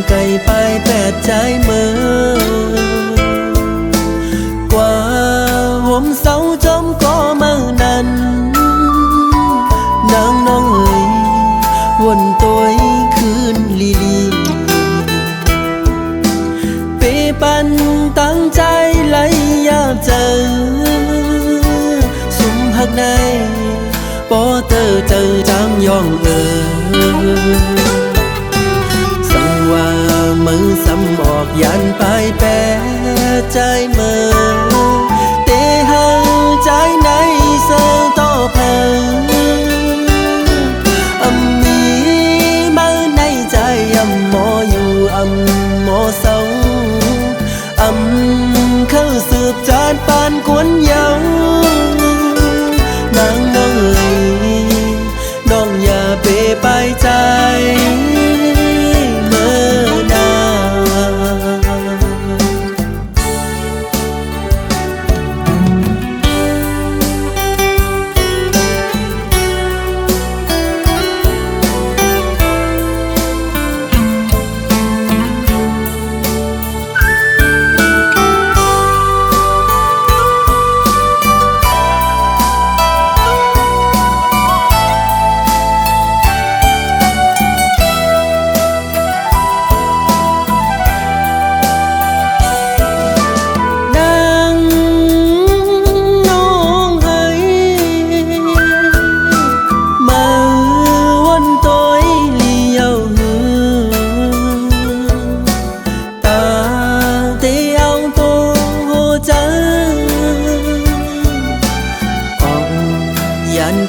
ไก่ไปแปดใจเมื่อกว่าห่มเสาจอมก็เมื่อนั้นนางน้องเอ๋ยวนตัวคืนลีลีเปปันตั้งใจไหลยาบเจอสุมหักในปอเตอเจอจางย่องสังว่ามือซ้ำออกยันไปแปะใจเมื่อเตหังใจในเสือต่อเพออำมีมือในใจอำหมออยู่อำหมอเศร้าอำเข้าสืบจานปานกวนเยานางน้องเอ๋ยน้องอย่าเปไปใจเมื่อนา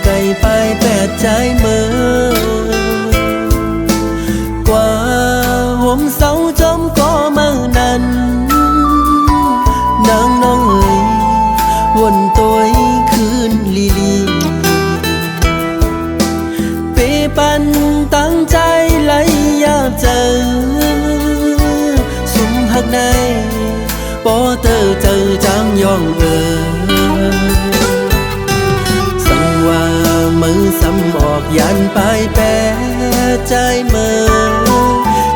ไก่ไปแปดใจเมื่อกว่าห่มเสาจอมก็เมื่อนั้นนางน้องเอ๋ยวนตัวคืนลีลีเปปันตั้งใจไหลยาบเจอสุมหักในปอเตอเจอจางย่องว่ามือซ้ำออกยันไปแปะใจเมื่อ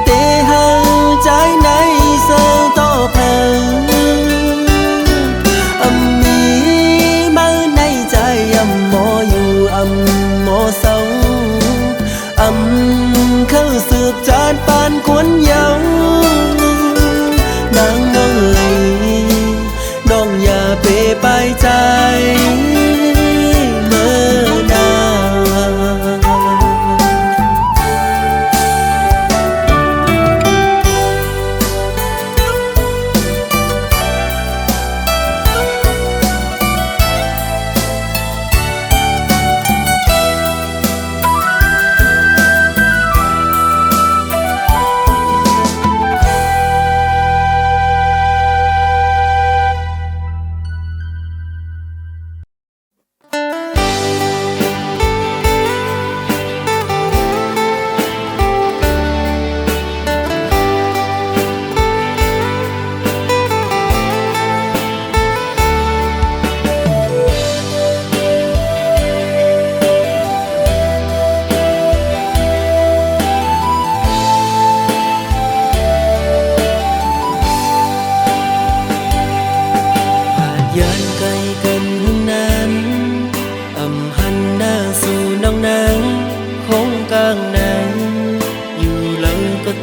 เตหังใจในเสือต่อเพออำมีมือในใจอำหมออยู่อำหมอเศร้าอำเข้าสืบจานปานกวนเยาวนางน้องเอ๋ยน้องอย่าเปไปใจ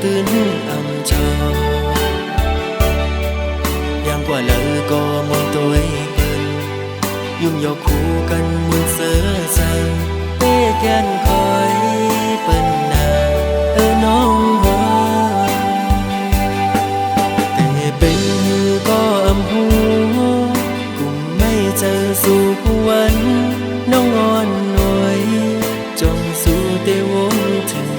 ตื่นอำจออย่างกว่าเลยก็มองตัวเปิ้นยุ่งยอกคู่กันมุนเสือใส่เต้แกนคอยเปิ้นนาน้องหัวแต่เป็นก็อำหูกุมไม่เจอสู่วันน้องอ่อนหน่วยจงสู่เตวงถึง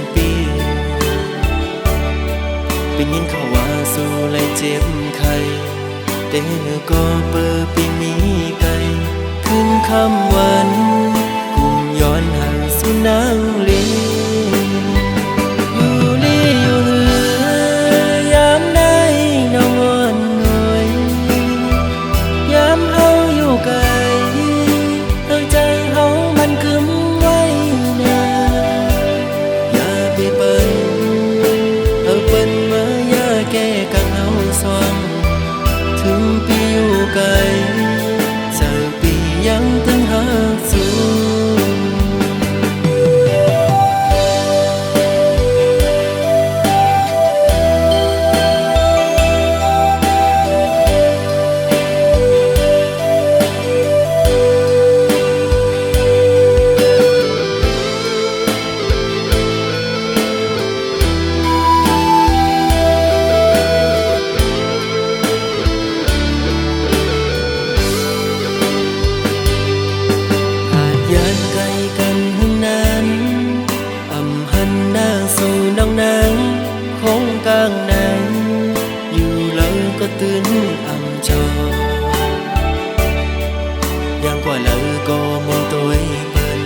เป็นยินเขาว่าสู้ไล่เจ็บไข้แต่ก็เปิดปีมีไกลขึ้นคำวันกุมย้อนห่างสู่นางลีอยู่ลีอยู่เหือยามได้น้องอ่อนหน่วยยามเฮาอยู่ไกลตั้งใจเฮามันคืมไว้นาอย่าไปเปิ้นเปิ้นมา ตื่นอ่ำจออย่างกว่าเลอก็มองตัวเปิ้น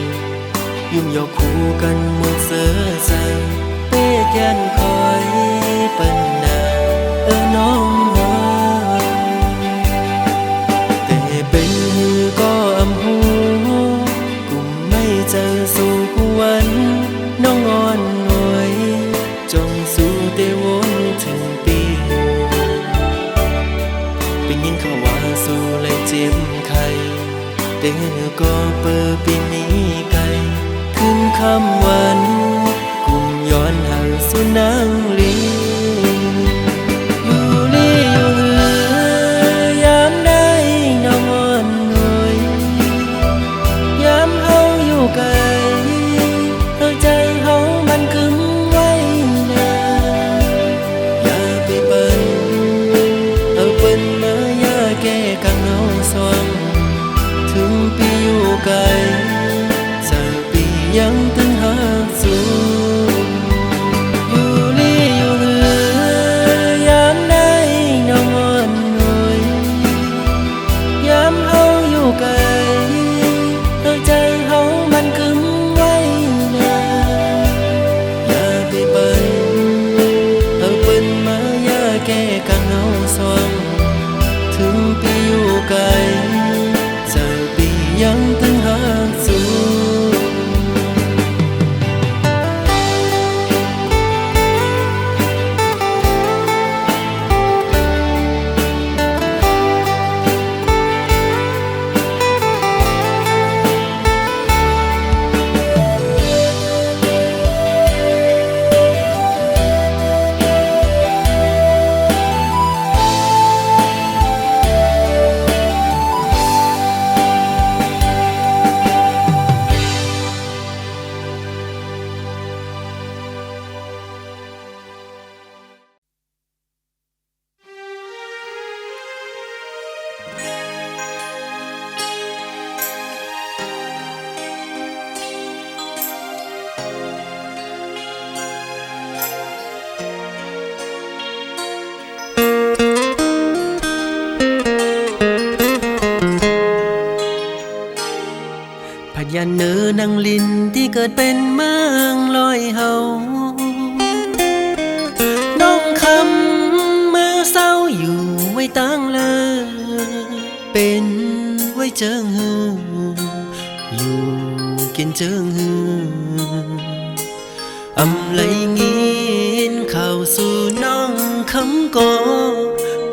ยุ่มยอกคู่กันมุนเสือใส่เป้แกนคอยเปิ้นนาน้องแต่เป็นหือก็อำหูกุมไม่เจอสู่วันน้องอ่อนหน่วยจงสู่เตวนถึงปีเป็นยินเขาว่าสู่เลยเจ็บไข้แต่ก็เปิดปีนี้ไกลขึ้นคำวันกุมย้อนหาสู่นางลีอยู่ลีอยู่เหือยามได้น้องอ่อนหน่วยยามเฮาอยู่ไกลใจเฮามันกึมไว้นาอย่าไปเปิ้นเอาเปิ้นมาอย่าแก้กังเอาสว่างถึงปีอยู่ไกลจะปียังตึงหาสู่อยู่ลีอยู่เหือยามได้น้องอ่อนหน่วยยามเฮาอยู่ไกลใจเฮามันกึมไว้นาอย่าไปเปิ้นเอาเปิ้นมาอย่าแก้กังเอาสว่างถึงปีอยู่ไกลจะปียังตึงหาสู่พญาเนื้อนางลินที่เกิดเป็นเมืองลอยเฮาน้องคำเมื่อเศร้าอยู่ไว้ตั้งเลยเป็นไว้เจิงหืออยู่กินเจิงหืออำเลยงินเข้าสู่น้องคำก็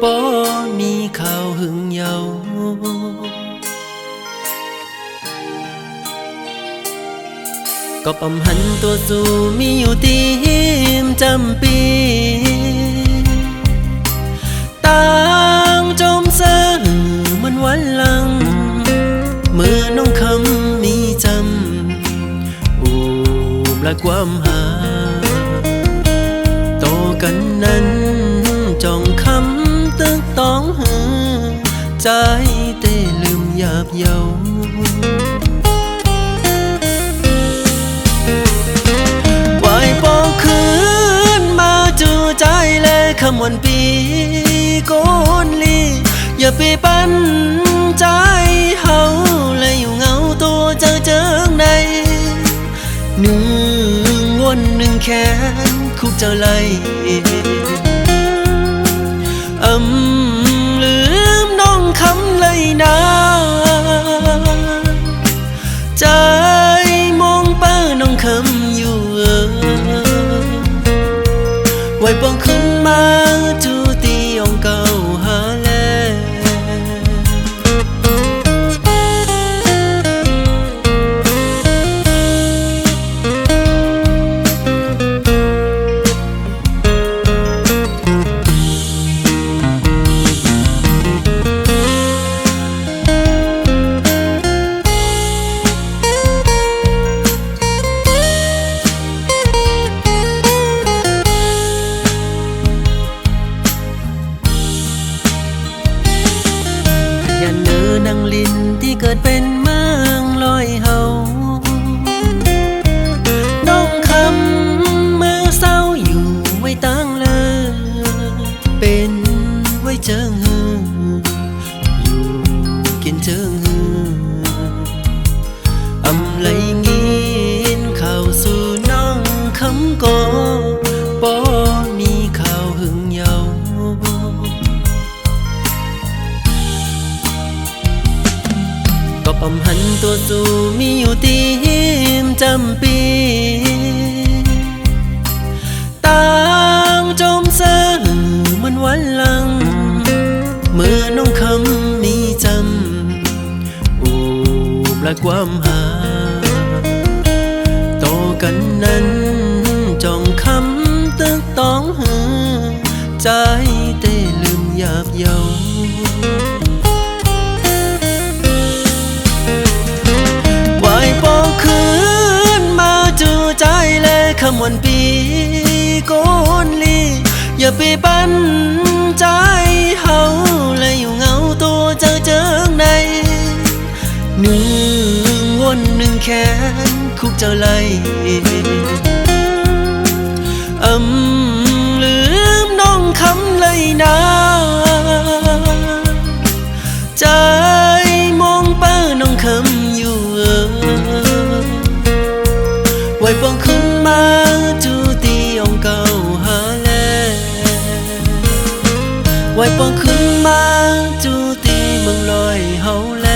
บ่มีข่าวหึงเยาก็ปำหันตัวสู่มีอยู่ตีมจำปีต่างจมเสื่อมันวันหลังเมื่อน้องคำมีจำอูบและความหาโตกันนั้นจ้องคำตึกต้องหือใจเต้ลืมหยาบเยาใจและคำวันปีโกนลีอย่าไปปั้นใจเฮาและอยู่เงาตัวเจอเจิงในหนึ่งวนหนึ่งแขนคุกเจ้าไหลลืมน้องคำเลยนะใจมองเป้าน้องคำอยู่ไว้ปองขึ้นมาจูตีองเก่าหาแล ก็บ่มีข่าวหึงเยาก็ปำหันตัวสู่มีอยู่ตีมจำปีต่างจมเสื่อมันวันหลังเมื่อน้องคำมีจำอูบและความหาโตกันนั้นจ้องคำตึกต้องหือใจเต้ลืมหยาบเยาไหวปองคืนมาจูใจและคำวันปีโกนลีอย่าไปปั้นใจเฮาและอยู่เงาตัวเจอเจิงในหนึ่งวนหนึ่งแขนคุกเจ้าไล่ลืมน้องคำเลยนะใจมองเป้าน้องคำอยู่ไว้ปองขึ้นมาจูตีองเก่าหาแลไว้ปองขึ้นมาจูตีเมืองลอยเฮาแล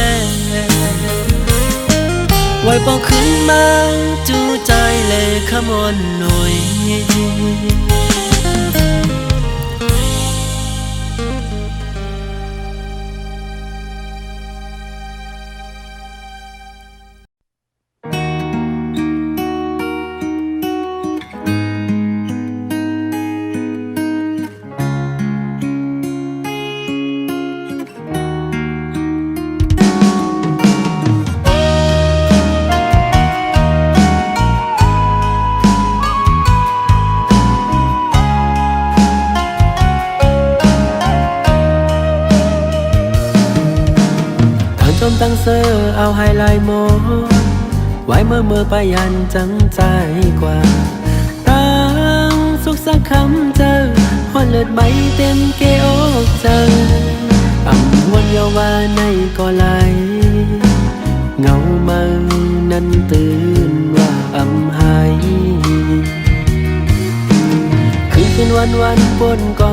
ไว้ปองขึ้นมาจูใจแลขมอนหน่อยชมตั้งเสื้อเอาไฮไลท์โมไว้เมื่อไปยันจังใจกว่าตั้งสุขสักคำเจอหอนเลือดไหมเต็มเกอกเจอวันเยาวาในก็ไหลเงามือนั้นตื่นว่าหายคืนเป็นวันปนก็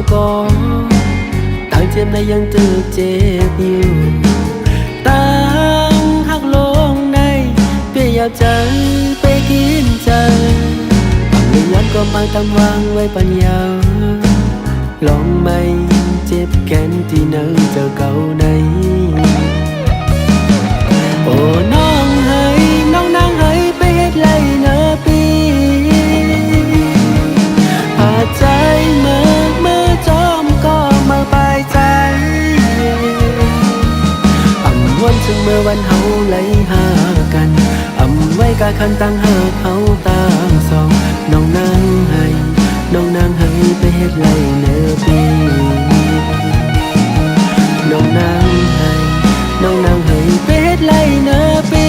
ต่างเจ็บในยังตื่นเจ็บอยู่ต่างหักลงในเปียอยากใจไปกินใจไม่ย้อนก็มาตำวางไว้ปัญญาลองไม่เจ็บแค้นที่เนื้อเจอเก่าในโอ้น้องเฮ้ยน้องนางเฮ้ยไปเฮ็ดไรเนื้อปีหาใจเมื่อจอมก็มาปลายใจวันซึ่งเมื่อวันเฮาไหลหากันไว้กะคันตั้งหากเฮาต่างสองน้องนางให้ไปเฮ็ดไรเนื้อปีน้องนางให้ไปเฮ็ดไรเนื้อปี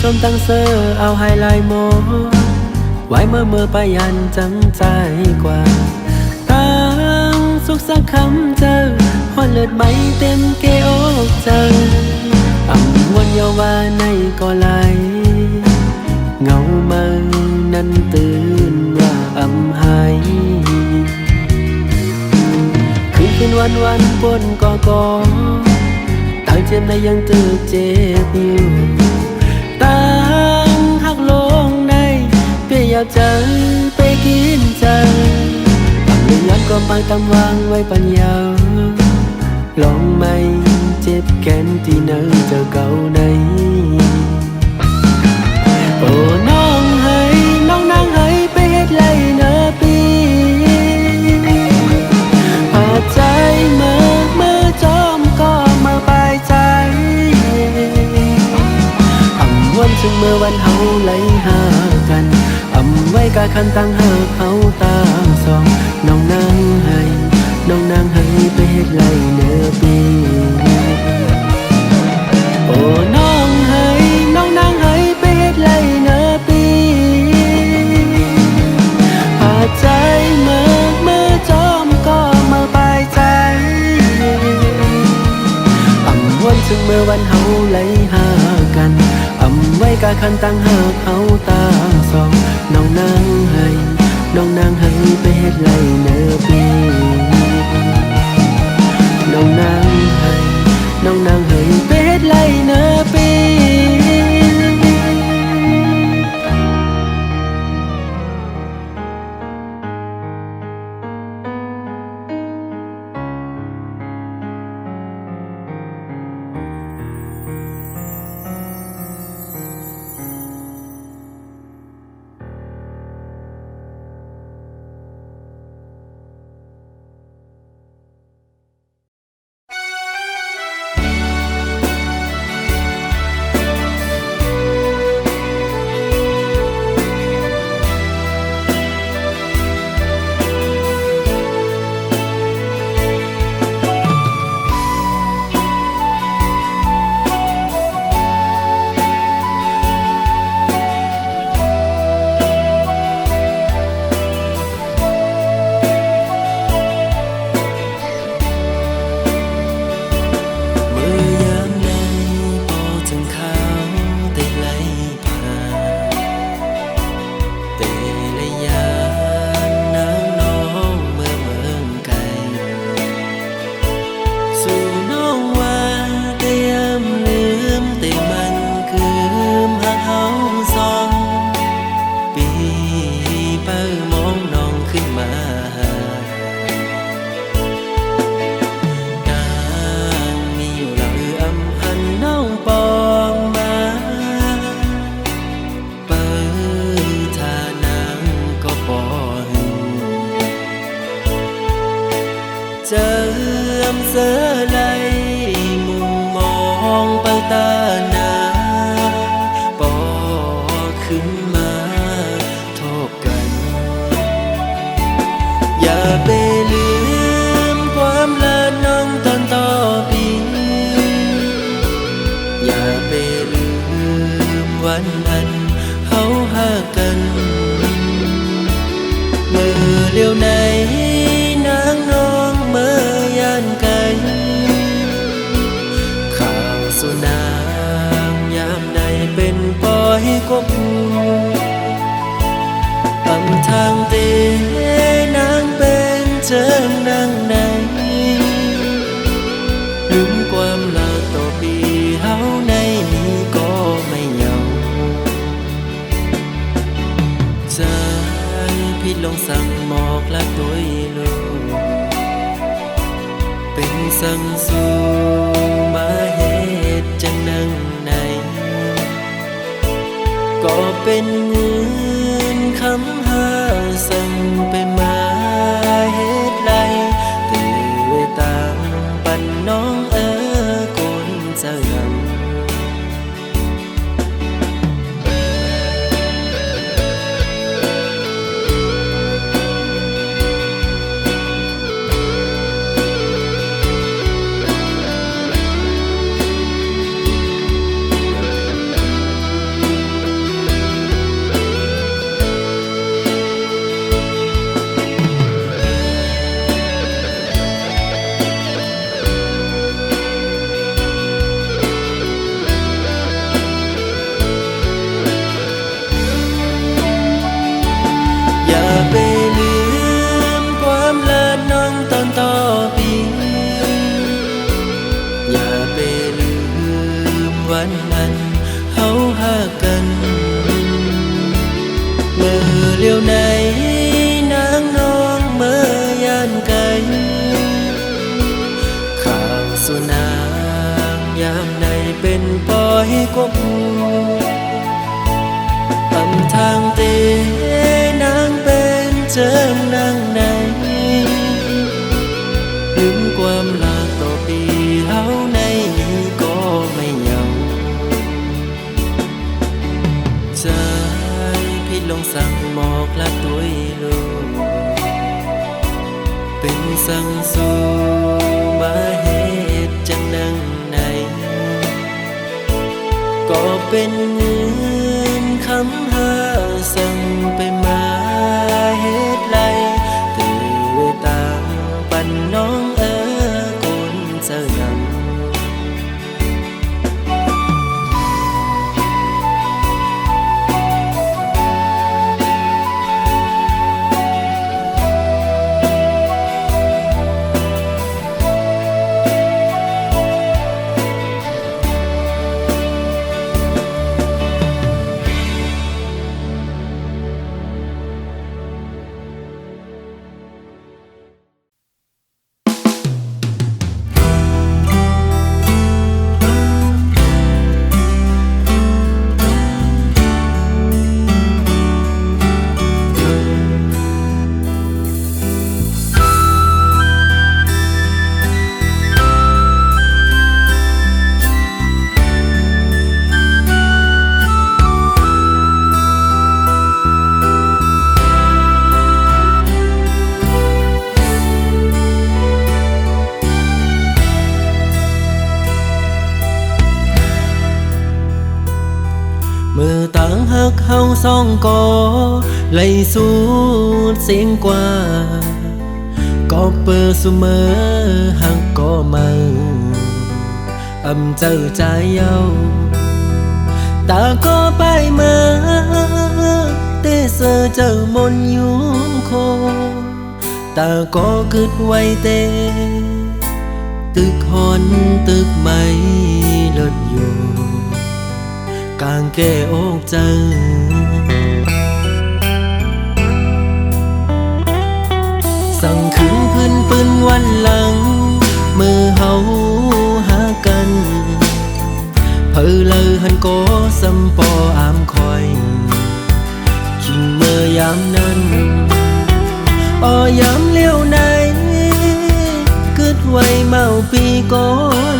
ชมตั้งเสื้อเอาไฮไลท์โมไว้เมื่อไปยันจังใจกว่าตั้งสุขสักคำเจอหอนเลือดไหมเต็มเกอกเจอวันเยาวาในก็ไหลเงามือนั้นตื่นว่าหายคืนเป็นวันปนก็ต่างเจ็บในยังตื่นเจ็บอยู่ต่างหักลงในเปียอยากใจไปกินใจไม่ย้อนก็มาตำวางไว้ปัญญาลองไม่เจ็บแค้นที่เนื้อเจอเก่าในโอ้น้องให้น้องนางให้ไปเฮ็ดไรเนื้อปีหาใจเมื่อจอมก็มาปลายใจ ถึงเมื่อวันเฮาไหลหากันไว้กะคันตั้งหากเฮาตามสองน้องนางให้น้องนางให้ไปเฮ็ดไรเนื้อปีโอ้น้องให้น้องนางให้ไปเฮ็ดไรเนื้อปีพาใจเมื่อจอมก็มาปลายใจวนถึงเมื่อวันเฮาไหลหากันไว้กะคันตั้งหากเฮาตามสองน้องนางให้น้องนางให้ไปเฮ็ดไรเนื้อปีน้องนางให้น้องนางให้ไปเฮ็ดไรเนื้อปีเจิมเสือไหลมุมมองไปตาหนาปอขึ้นมาทบกันอย่าไปลืมความละน้องตอนต่อปีอย่าไปลืมวันอันเฮาหากันเมื่อเลี้ยวไหนนางน้องเมื่อยานไกลข่าวสุนางยามใดเป็นปล่อยกบทางเตนางเป็นเจิงนางไหนลืมความลาต่อปีเฮาในนี้ก็ไม่เหงาใจพิดลงสั่งหมอกละตัวลูกเป็นสั่งสู่มาเหตุจังนั่งไหนก็เป็นเงินคำหาสั่งไปมาเหตุไรตื่นตามปันน้องคนจะงำไปลืมความละน้องตอนต่อปีอย่าไปลืมวันนั้นเฮาหากันเมื่อเลี้ยวไหนนางน้องเมื่อยานไกลข่าวสุนางยามใดเป็นปล่อยกบทางเตนางเป็นเจิงนางไหนลืมความลาต่อปีเฮาในนี้ก็ไม่เหงา องสั่งหมอกละตุยลูเป็นสั่งสู่มาเหตุจังนังในก็เป็นเงินคำหาสั่งไปมาเหตุไรตื่นตาปันน้องกุนเจ้ายังมือต่างหักเฮาสองก่อไล่สูดเสียงกว่าก็เปิดเสมอหักก็มาเจ้าใจเย้าตาก็ไปมาเตเสอเจ้ามนอยู่โคตาก็กึดไว้เตตึกหอนตึกไม่ลดอยู่กางแก้อกเจอสั่งขึ้นพื้นปืนวันหลังมือเฮาหากันเพอเลยหันโกสัมปออามคอยคิงเมื่อยามนั้นยามเลี้ยวไหนกึดไว้เมาปีก็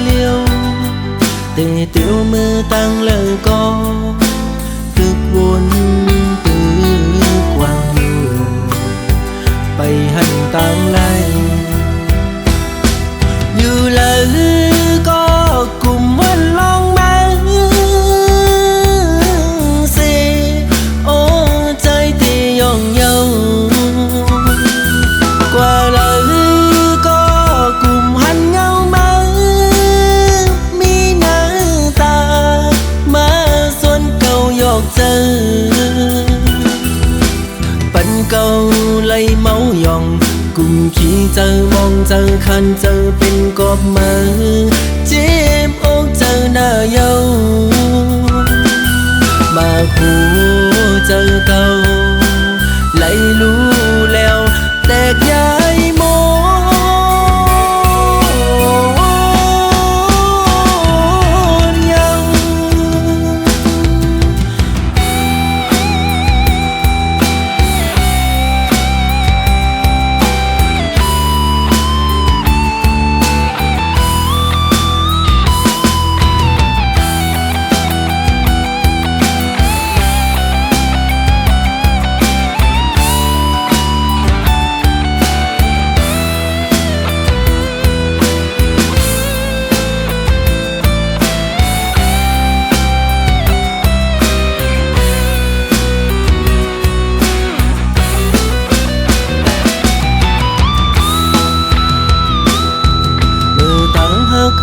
เลี้ยวเตะเตียวมือตั้งเลยก็ตึกวนตึกวางอยู่ไปหันตามไล่อยู่เลยก็กลุ่มวันลองมาสิโอ้ใจที่ย่องเยาวกว่าเลยก็กลุ่มหันเงามามีหน้าตามาส่วนเก่ายอกเจอปันเก่าไล่เมาหย่องกุมขี้เจอมองเจอคันเจอเป็นกบมือเจ็บอกเจอหน้าเยามาคู่เจอเก่าไล่รู้แล้วแตกย้ายโม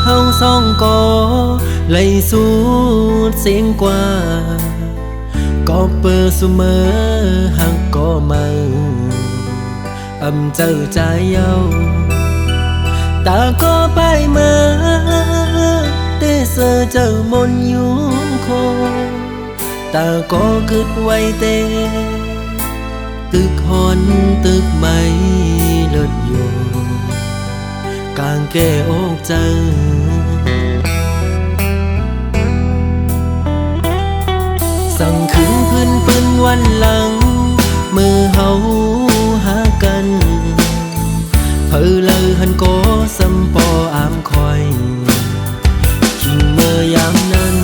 เฮาสองก่อไล่สูดเสียงกว่าก็เปิดเสมอหักก็มาเจ้าใจเย้าตาก็ไปมาเตเสอเจ้ามนอยู่โคตาก็กึดไว้เตตึกหอนตึกไม่ลดอยู่กางแก้อกเจอสั่งขึ้นพื้นปืนวันหลังมือเฮาหากันเพอเลยหันโกสัมปออามคอยคิงเมื่อยามนั้น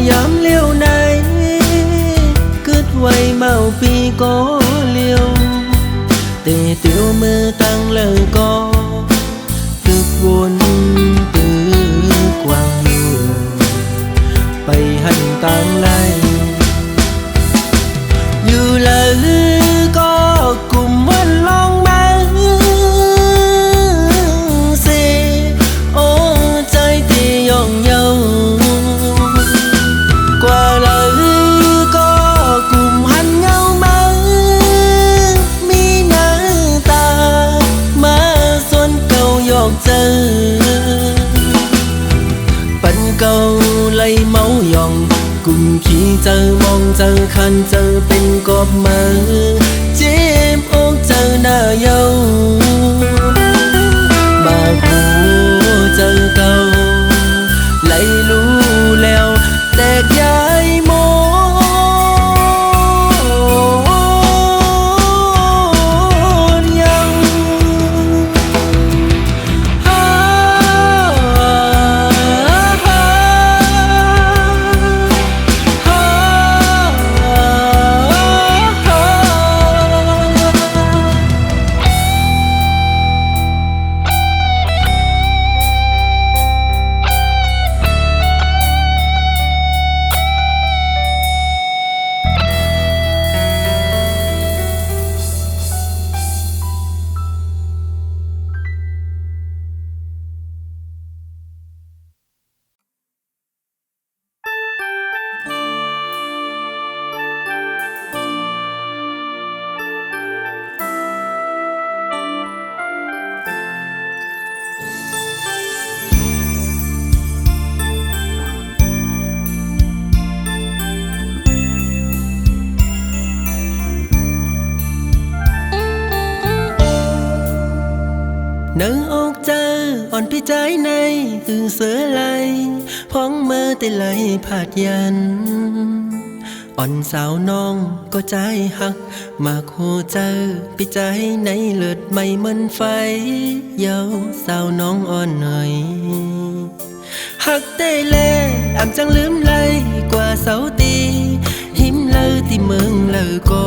ยามเลี้ยวไหนกึด có liêu tề tiêu mơ tăng lời có thức buồn từ quang nhiều bay hành tăng lại như là có cùng một lòng mang xe ô trái thì dòng nhau qua lời có cùng hành nhau mà mi nở ta mà xuân cầu giọt chờ bận cầu lấy máu dòng cùng khi chờ mong chờ khăn chờ bên cọp mơ chim ôm chờ nở nhau mà phố chờ cầu lấy lũ leo tẹt dài môn nhau nâng ốc chaอ่อนพี่ใจในตื่นเสือไหลพ้องเมื่อแต่ไหลผาดยันอ่อนสาวน้องก็ใจหักมากโหเจอพี่ใจในเลือดไม่เหมือนไฟเยาสาวน้องอ่อนหน่อยหักเต้เล่อ่ำจังลืมไหลกว่าเสาตีหิมเลอที่เมืองเลอก็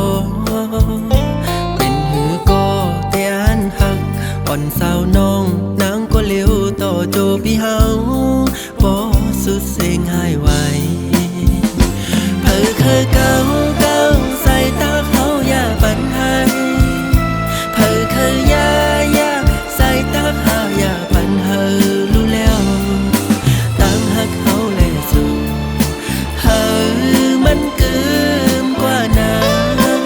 เป็นหือก็แต่อันหักอ่อนสาวน้องนางก็เลี้ยวต่อโจพี่เฮาบ่สุดเสียงหายไวเพิ่เคยเก่าใส่ตาเขาอย่าปันให้เพิ่เคยยาใส่ตาเขาอย่าปันเฮอรู้แล้วตั้งหักเขาเลยสุดเฮอมันเกินกว่านั้น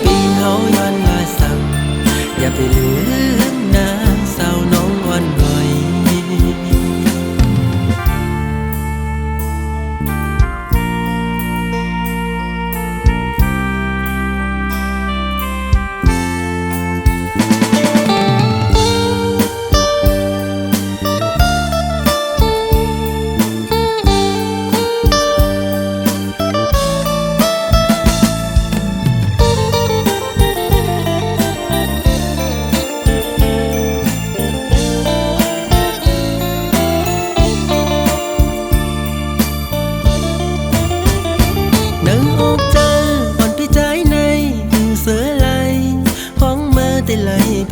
ปีเฮาย้อนลาสั่งอย่าไปลืมนะสาวน้องอ่อนหน่อย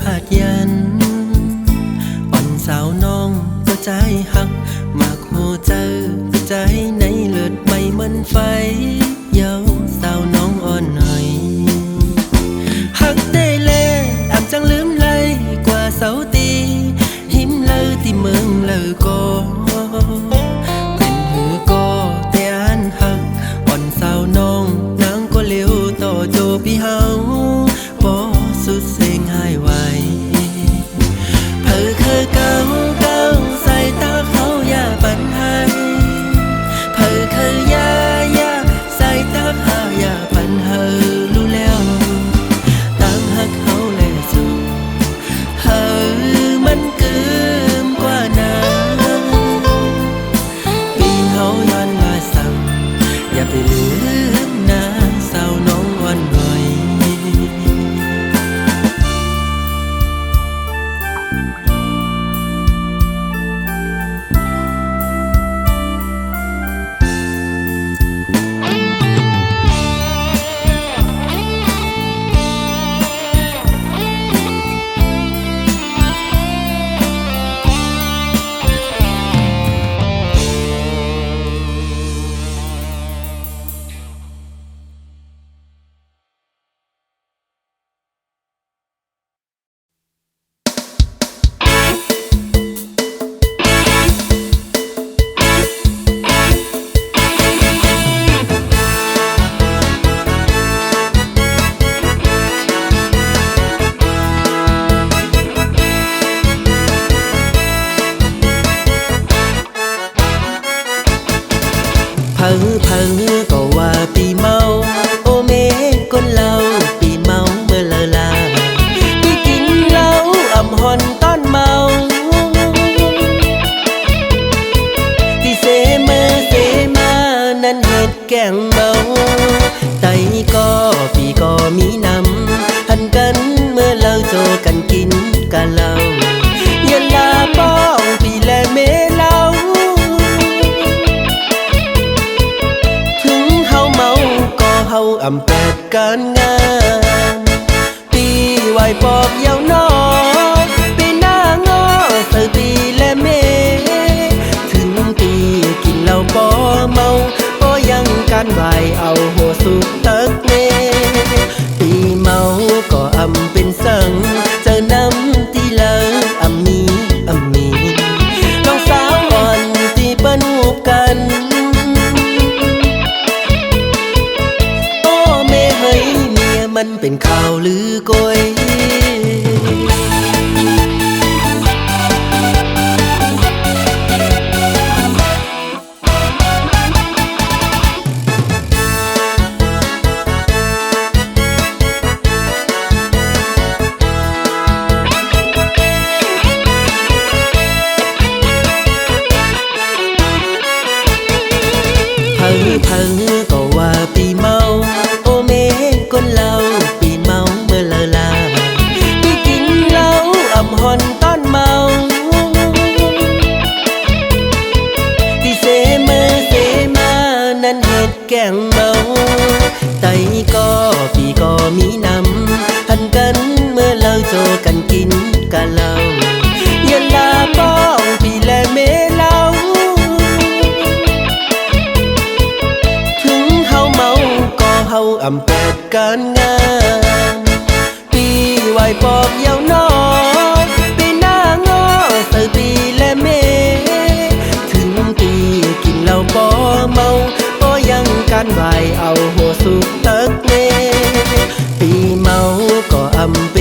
ผาดยันอ่อนสาวน้องก็ใจหักมากโหเจอใจในเลือดไม่เหมือนไฟเยาสาวน้องอ่อนหน่อยหักเต้เล่อ่ำจังลืมไหลกว่าเสาตีหิมเลอที่เมืองเลอก็เป็นหือก็แต่อันหักอ่อนสาวน้องนางก็เลี้ยวต่อโจพี่เฮาบ่สุดเสียงหายไวเพิ่เคยเก่าใส่ตาเขาอย่าปันให้เพิ่เคยยาใส่ตาเขา เผาก็ว่าปีเมาโอเมคนเราปีเมาเมื่อลาปีกินเหล้าอ่ำหอนตอนเมาที่เสมอเสมานั้นเหตุแกงเมาไตก็ปีก็มีนำหันกันเมื่อเราโจกันกินกันเหล้ายันลาป้องปีแลเมเหล้าเฮาอำแปดการงานปีไหวปอบเยาวนอปีหน้างอเสือปีและเมถึงปีกินเหล้าบ่เมาบ่ยังการไหวเอาหัวสุกตักเมปีเมาก็อำเป็นสังเจอน้ำตีเลิกอำมีน้องสาวอ่อนที่เปิ้นหูกันมันเป็นข่าวลือโกยเผาก็ว่าปีเมาโอเมคนเราปีเมาเมื่อลาปีกินเหล้าอ่ำหอนตอนเมาที่เสมอเสมานั้นเหตุแกงเมาไตก็ปีก็มีนำหันกันเมื่อเราโจกันกินกันเหล้ายันลาป้องปีแลเมเหล้าเฮาอำแปดการงานปีไหวปอบเยาวนอปีหน้างอเสือปีและเมถึงปีกินเหล้าบ่เมาบ่ยังการไหวเอาหัวสุกตักเมปีเมาก็อำ